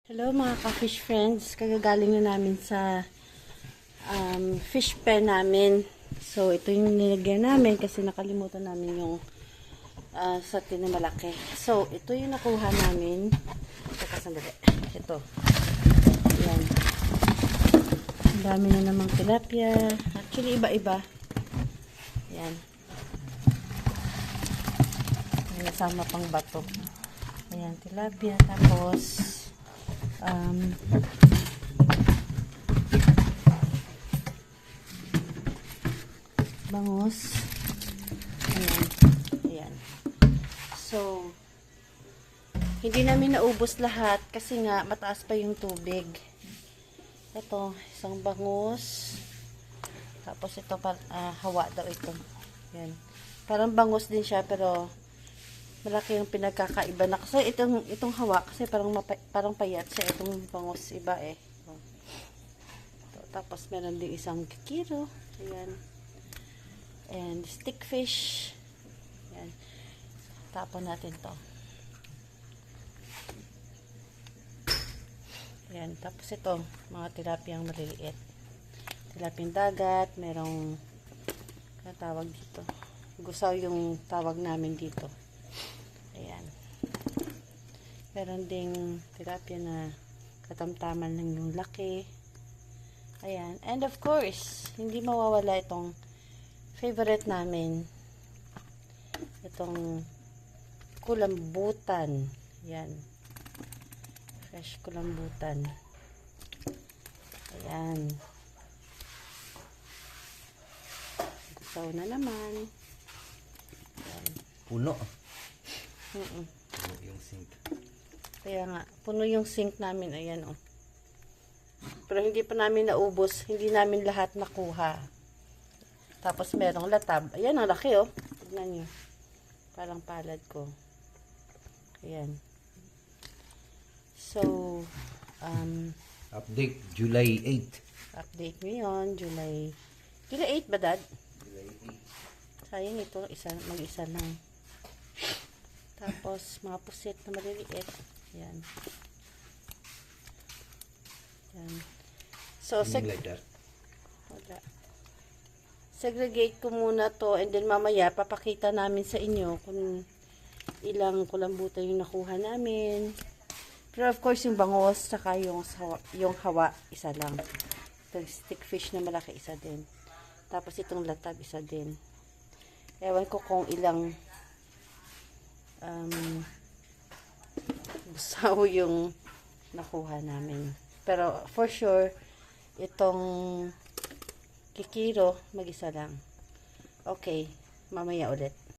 Hello mga ka-fish friends, kagagaling na namin sa fish pen namin. So ito yung nilagyan namin kasi nakalimutan namin yung sa tinamalaki. So ito yung nakuha namin. Teka sandali. Ito. Ayan. Ang dami na namang tilapia. Actually iba-iba. Ayan. May nasama pang bato. Ayan, tilapia. Tapos bangus. Ayan. Ayan. So, hindi namin naubos lahat kasi nga mataas pa yung tubig. Ito, isang bangus. Tapos ito, hawa daw ito. Ayan. Parang bangus din siya pero malaki yung pinagkakaiba na. Kasi itong hawa, kasi parang payat siya. Itong bangus, iba eh. Ito, tapos meron din isang kikiro. Ayan. And stickfish. Ayan. Tapon natin to. Ayan. Tapos ito, mga tilapiyang maliliit. Tilapiyang dagat. Merong, ano tawag dito? Gusaw yung tawag namin dito. Ayan. Meron ding tilapia na katamtaman lang yung laki. Ayan. And of course, hindi mawawala itong favorite namin. Itong kulambutan. Ayan. Fresh kulambutan. Ayan. Gusaw na naman. Ayan. Puno. Puno Yung sink. Kaya nga, puno yung sink namin. Ayan, oh. Pero hindi pa namin naubos. Hindi namin lahat nakuha. Tapos merong latab. Ayan, ang laki, oh. Tignan nyo. Parang palad ko. Ayan. So, Update, July 8. update nyo yun. July 8 ba, Dad? July Sayang ito. Mag-isa lang. Tapos, mga pusit na maliliit. Ayan. Ayan. So, 8. Like that. wala. Segregate ko muna to and then mamaya papakita namin sa inyo kung ilang kulambutan yung nakuha namin. Pero of course, yung bangos saka yung hawa, isa lang. Itong stickfish na malaki, isa din. Tapos itong latab, isa din. Ewan ko kung ilang gusaw yung nakuha namin. Pero for sure, itong kikiro, mag-isa lang. Okay, mamaya ulit.